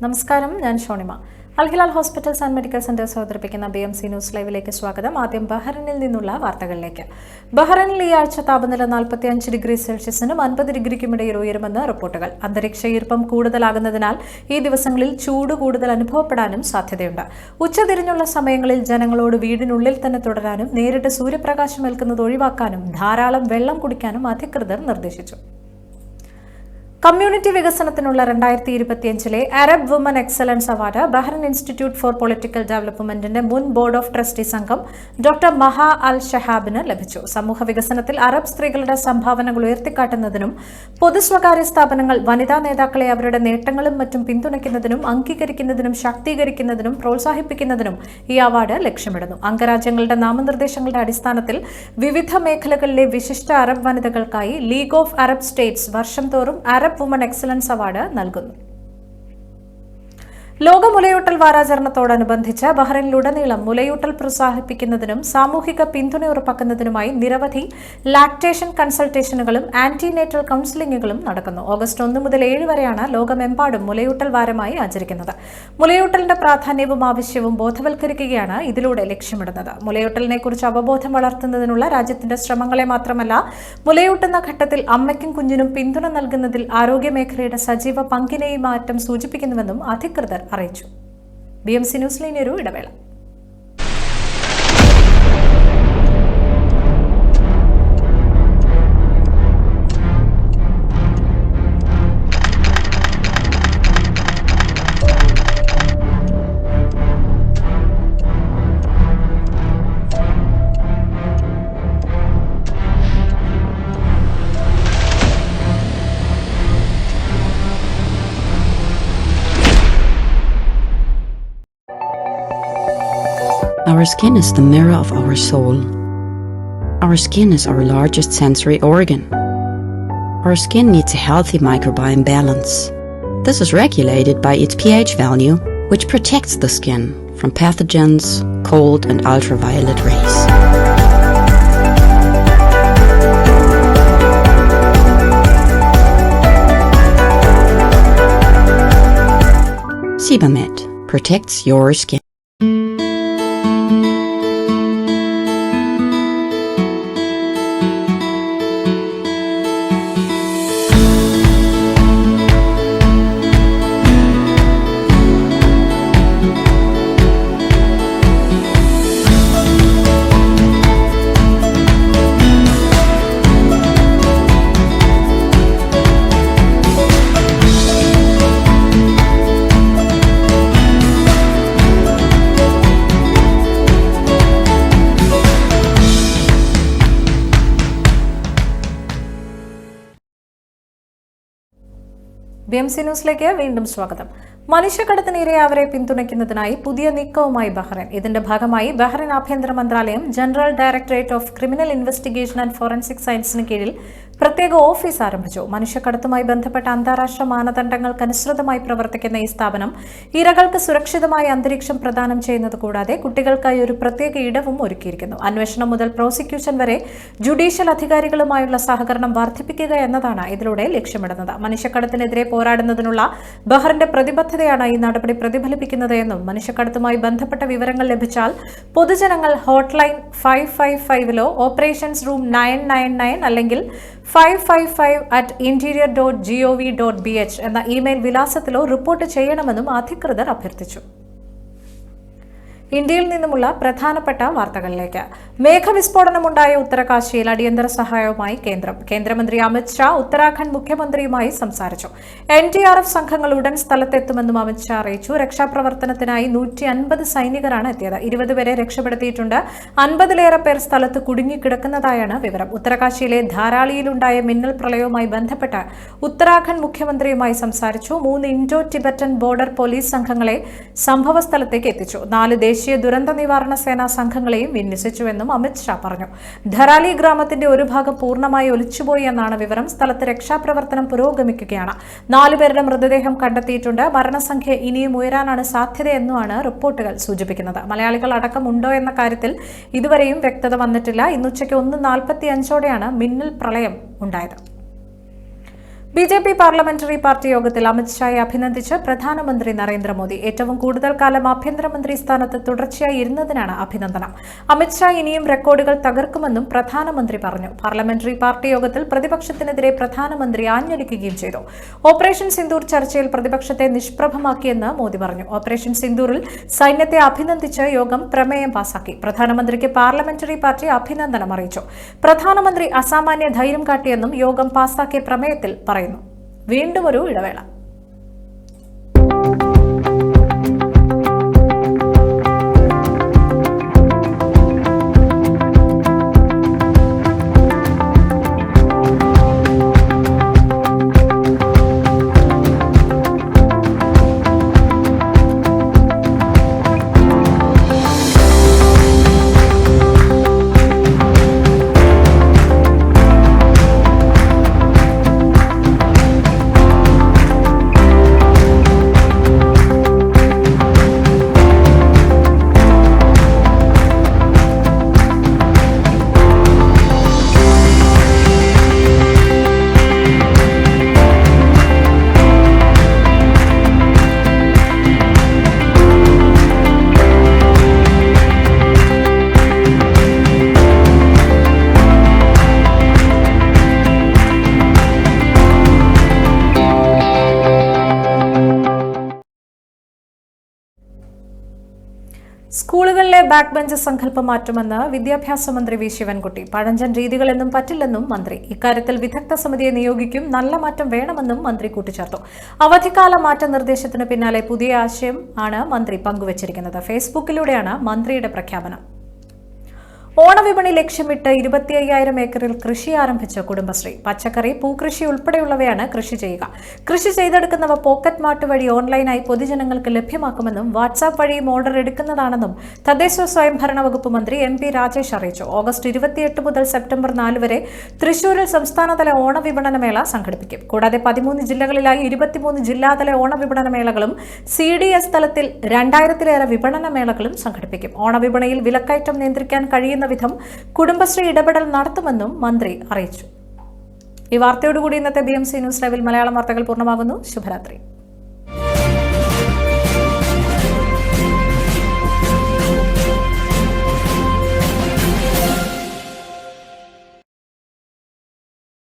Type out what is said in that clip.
നമസ്കാരം, ഞാൻ Shonima. Al Hilal hospitals and medical centres അവതരിപ്പിക്കുന്ന BMC ന്യൂസ് ലൈവിലേക്ക് സ്വാഗതം. ആദ്യം ബഹ്റൈനിൽ നിന്നുള്ള വാർത്തകളിലേക്ക്. ബഹ്റൈനിൽ ഈ ആഴ്ച താപനില 45 ഡിഗ്രി സെൽഷ്യസിനും 50 ഡിഗ്രിക്കും ഇടയിൽ ഉയരുമെന്ന് റിപ്പോർട്ടുകൾ. അന്തരീക്ഷ ഈർപ്പം കൂടുതലാകുന്നതിനാൽ ഈ ദിവസങ്ങളിൽ ചൂട് കൂടുതൽ അനുഭവപ്പെടാനും സാധ്യതയുണ്ട്. ഉച്ചതിരിഞ്ഞുള്ള സമയങ്ങളിൽ ജനങ്ങളോട് വീടിനുള്ളിൽ തന്നെ തുടരാനും നേരിട്ട് സൂര്യപ്രകാശം ഏൽക്കുന്നത് ഒഴിവാക്കാനും ധാരാളം വെള്ളം കുടിക്കാനും അധികൃതർ നിർദ്ദേശിച്ചു. കമ്മ്യൂണിറ്റി വികസനത്തിനുള്ള 2025 Arab woman excellence award Bahrain institute for political ഡെവലപ്മെന്റിന്റെ മുൻ ബോർഡ് ഓഫ് ട്രസ്റ്റീസ് അംഗം ഡോക്ടർ മഹാ അൽ ഷഹാബിന് ലഭിച്ചു. സമൂഹ വികസനത്തിൽ അറബ് സ്ത്രീകളുടെ സംഭാവനകൾ ഉയർത്തിക്കാട്ടുന്നതിനും പൊതുസ്വകാര്യ സ്ഥാപനങ്ങൾ വനിതാ നേതാക്കളെ അവരുടെ നേട്ടങ്ങളും മറ്റും പിന്തുണയ്ക്കുന്നതിനും അംഗീകരിക്കുന്നതിനും ശാക്തീകരിക്കുന്നതിനും പ്രോത്സാഹിപ്പിക്കുന്നതിനും ഈ അവാർഡ് ലക്ഷ്യമിടുന്നു. അംഗരാജ്യങ്ങളുടെ നാമനിർദ്ദേശങ്ങളുടെ അടിസ്ഥാനത്തിൽ വിവിധ മേഖലകളിലെ വിശിഷ്ട അറബ് വനിതകൾക്കായി ലീഗ് ഓഫ് അറബ് സ്റ്റേറ്റ്സ് വർഷം തോറും അറബ് വുമൺ എക്സലൻസ് അവാർഡ് നൽകുന്നു. ലോക മുലയൂട്ടൽ വാരാചരണത്തോടനുബന്ധിച്ച് ബഹ്റൈനിലുടനീളം മുലയൂട്ടൽ പ്രോത്സാഹിപ്പിക്കുന്നതിനും സാമൂഹിക പിന്തുണ ഉറപ്പാക്കുന്നതിനുമായി നിരവധി ലാക്ടേഷൻ കൺസൾട്ടേഷനുകളും ആന്റിനേറ്റൽ കൌൺസിലിംഗുകളും നടക്കുന്നു. ഓഗസ്റ്റ് 1 മുതൽ 7 വരെയാണ് ലോകമെമ്പാടും മുലയൂട്ടൽ വാരമായി ആചരിക്കുന്നത്. മുലയൂട്ടലിന്റെ പ്രാധാന്യവും ആവശ്യവും ബോധവൽക്കരിക്കുകയാണ് ഇതിലൂടെ ലക്ഷ്യമിടുന്നത്. മുലയൂട്ടലിനെക്കുറിച്ച് അവബോധം വളർത്തുന്നതിനുള്ള രാജ്യത്തിന്റെ ശ്രമങ്ങളെ മാത്രമല്ല, മുലയൂട്ടുന്ന ഘട്ടത്തിൽ അമ്മയ്ക്കും കുഞ്ഞിനും പിന്തുണ നൽകുന്നതിൽ ആരോഗ്യമേഖലയുടെ സജീവ പങ്കിനെയും മാറ്റം സൂചിപ്പിക്കുന്നുവെന്നും അധികൃതർ അറിയിച്ചു. BMC ന്യൂസിലെ ഒരു ഇടവേള. Our skin is the mirror of our soul. Our skin is our largest sensory organ. Our skin needs a healthy microbiome balance. This is regulated by its pH value, which protects the skin from pathogens, cold and ultraviolet rays. Sebamed protects your skin. BMC ന്യൂസിലേക്ക് വീണ്ടും സ്വാഗതം. മനുഷ്യക്കടത്തിന് ഇരയായവരെ പിന്തുണയ്ക്കുന്നതിനായി പുതിയ നീക്കവുമായി Bahrain. ഇതിന്റെ ഭാഗമായി Bahrain ആഭ്യന്തര മന്ത്രാലയം general directorate of criminal investigation and forensic സയൻസിന് കീഴിൽ പ്രത്യേക ഓഫീസ് ആരംഭിച്ചു. മനുഷ്യക്കടത്തുമായി ബന്ധപ്പെട്ട അന്താരാഷ്ട്ര മാനദണ്ഡങ്ങൾക്കനുസൃതമായി പ്രവർത്തിക്കുന്ന ഈ സ്ഥാപനം ഇരകൾക്ക് സുരക്ഷിതമായ അന്തരീക്ഷം പ്രദാനം ചെയ്യുന്നത് കൂടാതെ കുട്ടികൾക്കായി ഒരു പ്രത്യേക ഇടവും ഒരുക്കിയിരിക്കുന്നു. അന്വേഷണം മുതൽ പ്രോസിക്യൂഷൻ വരെ ജുഡീഷ്യൽ അധികാരികളുമായുള്ള സഹകരണം വർദ്ധിപ്പിക്കുക എന്നതാണ് ഇതിലൂടെ ലക്ഷ്യമിടുന്നത്. മനുഷ്യക്കടത്തിനെതിരെ പോരാടുന്നതിനുള്ള ബഹ്റൈന്റെ പ്രതിബദ്ധതയാണ് ഈ നടപടി പ്രതിഫലിപ്പിക്കുന്നത് എന്നും മനുഷ്യക്കടത്തുമായി ബന്ധപ്പെട്ട വിവരങ്ങൾ ലഭിച്ചാൽ പൊതുജനങ്ങൾ ഹോട്ട്ലൈൻ 555 ഓപ്പറേഷൻസ് റൂം 999 അല്ലെങ്കിൽ 555@interior.gov.bh എന്ന ഇമെയിൽ വിലാസത്തിലോ റിപ്പോർട്ട് ചെയ്യണമെന്നും അധികൃതർ അഭ്യർത്ഥിച്ചു. ഇന്ത്യയിൽ നിന്നുമുള്ള പ്രധാനപ്പെട്ട വാർത്തകളിലേക്ക്. മേഘവിസ്ഫോടനമുണ്ടായ ഉത്തരകാശിയിൽ അടിയന്തര സഹായവുമായി കേന്ദ്രമന്ത്രി അമിത് ഷാ ഉത്തരാഖണ്ഡ് മുഖ്യമന്ത്രിയുമായി സംസാരിച്ചു. NDRF സംഘങ്ങൾ ഉടൻ സ്ഥലത്തെത്തുമെന്നും അമിത് ഷാ അറിയിച്ചു. രക്ഷാപ്രവർത്തനത്തിനായി 150 സൈനികരാണ് എത്തിയത്. 20 പേരെ രക്ഷപ്പെടുത്തിയിട്ടുണ്ട്. 50-ലേറെ പേർ സ്ഥലത്ത് കുടുങ്ങിക്കിടക്കുന്നതായാണ് വിവരം. ഉത്തരകാശിയിലെ ധാരാളിയിലുണ്ടായ മിന്നൽ പ്രളയവുമായി ബന്ധപ്പെട്ട് ഉത്തരാഖണ്ഡ് മുഖ്യമന്ത്രിയുമായി സംസാരിച്ചു. 3 ഇൻഡോ ടിബറ്റൻ ബോർഡർ പോലീസ് സംഘങ്ങളെ സംഭവസ്ഥലത്തേക്ക് എത്തിച്ചു. 4 ദേശീയ ദുരന്ത നിവാരണ സേനാ സംഘങ്ങളെയും വിന്യസിച്ചുവെന്നും അമിത് ഷാ പറഞ്ഞു. ധരാലി ഗ്രാമത്തിന്റെ ഒരു ഭാഗം പൂർണ്ണമായി ഒലിച്ചുപോയി എന്നാണ് വിവരം. സ്ഥലത്ത് രക്ഷാപ്രവർത്തനം പുരോഗമിക്കുകയാണ്. 4 പേരുടെ മൃതദേഹം കണ്ടെത്തിയിട്ടുണ്ട്. മരണസംഖ്യ ഇനിയും ഉയരാനാണ് സാധ്യതയെന്നുമാണ് റിപ്പോർട്ടുകൾ സൂചിപ്പിക്കുന്നത്. മലയാളികൾ അടക്കമുണ്ടോ എന്ന കാര്യത്തിൽ ഇതുവരെയും വ്യക്തത വന്നിട്ടില്ല. ഇന്നുച്ചയ്ക്ക് 1:45 മിന്നൽ പ്രളയം ഉണ്ടായത്. BJP പാർലമെന്ററി പാർട്ടി യോഗത്തിൽ അമിത്ഷായെ അഭിനന്ദിച്ച് പ്രധാനമന്ത്രി നരേന്ദ്രമോദി. ഏറ്റവും കൂടുതൽ കാലം ആഭ്യന്തരമന്ത്രി സ്ഥാനത്ത് തുടർച്ചയായി ഇരുന്നതിനാണ് അഭിനന്ദനം. അമിത്ഷാ ഇനിയും റെക്കോർഡുകൾ തകർക്കുമെന്നും പ്രധാനമന്ത്രി പറഞ്ഞു. പാർലമെന്ററി പാർട്ടി യോഗത്തിൽ പ്രതിപക്ഷത്തിനെതിരെ പ്രധാനമന്ത്രി ആഞ്ഞടിക്കുകയും ചെയ്തു. ഓപ്പറേഷൻ സിന്ദൂർ ചർച്ചയിൽ പ്രതിപക്ഷത്തെ നിഷ്പ്രഭമാക്കിയെന്ന് മോദി പറഞ്ഞു. ഓപ്പറേഷൻ സിന്ദൂറിൽ സൈന്യത്തെ അഭിനന്ദിച്ച് യോഗം പ്രമേയം പാസാക്കി. പ്രധാനമന്ത്രിക്ക് പാർലമെന്ററി പാർട്ടി അഭിനന്ദനം അറിയിച്ചു. പ്രധാനമന്ത്രി അസാമാന്യ ധൈര്യം കാട്ടിയെന്നും യോഗം പാസാക്കിയ പ്രമേയത്തിൽ പറയുന്നു. വീണ്ടും ഒരു ഇടവേള. സ്കൂളുകളിലെ ബാക്ക് ബെഞ്ച് സങ്കല്പം മാറ്റുമെന്ന് വിദ്യാഭ്യാസ മന്ത്രി വി ശിവൻകുട്ടി. പഴഞ്ചൻ രീതികളെന്നും പറ്റില്ലെന്നും മന്ത്രി. ഇക്കാര്യത്തിൽ വിദഗ്ധ സമിതിയെ നിയോഗിക്കും. നല്ല മാറ്റം വേണമെന്നും മന്ത്രി കൂട്ടിച്ചേർത്തു. അവധിക്കാല മാറ്റനിർദ്ദേശത്തിന് പിന്നാലെ പുതിയ ആശയം ആണ് മന്ത്രി പങ്കുവച്ചിരിക്കുന്നത്. ഫേസ്ബുക്കിലൂടെയാണ് മന്ത്രിയുടെ പ്രഖ്യാപനം. ഓണവിപണി ലക്ഷ്യമിട്ട് 25,000 ഏക്കറിൽ കൃഷി ആരംഭിച്ച കുടുംബശ്രീ. പച്ചക്കറി, പൂക്കൃഷി ഉൾപ്പെടെയുള്ളവയാണ് കൃഷി ചെയ്യുക. കൃഷി ചെയ്തെടുക്കുന്നവ പോക്കറ്റ് മാർട്ട് വഴി ഓൺലൈനായി പൊതുജനങ്ങൾക്ക് ലഭ്യമാക്കുമെന്നും വാട്സാപ്പ് വഴിയും ഓർഡർ എടുക്കുന്നതാണെന്നും തദ്ദേശ സ്വയംഭരണ വകുപ്പ് മന്ത്രി MP രാജേഷ് അറിയിച്ചു. ഓഗസ്റ്റ് 28 മുതൽ സെപ്റ്റംബർ 4 വരെ തൃശൂരിൽ സംസ്ഥാനതല ഓണവിപണന മേള സംഘടിപ്പിക്കും. കൂടാതെ 13 ജില്ലകളിലായി 23 ജില്ലാതല ഓണവിപണന മേളകളും CDS തലത്തിൽ 2000-ലേറെ വിപണന മേളകളും സംഘടിപ്പിക്കും. ഓണവിപണിയിൽ വിലക്കയറ്റം നിയന്ത്രിക്കാൻ കഴിയുന്ന വിധം കുടുംബശ്രീ ഇടപെടൽ നടത്തുമെന്നും മന്ത്രി അറിയിച്ചു. ഈ വാർത്തയോടുകൂടി ഇന്നത്തെ BMC ന്യൂസ് ലൈവിൽ മലയാളം വാർത്തകൾ പൂർണ്ണമാകുന്നു. ശുഭരാത്രി.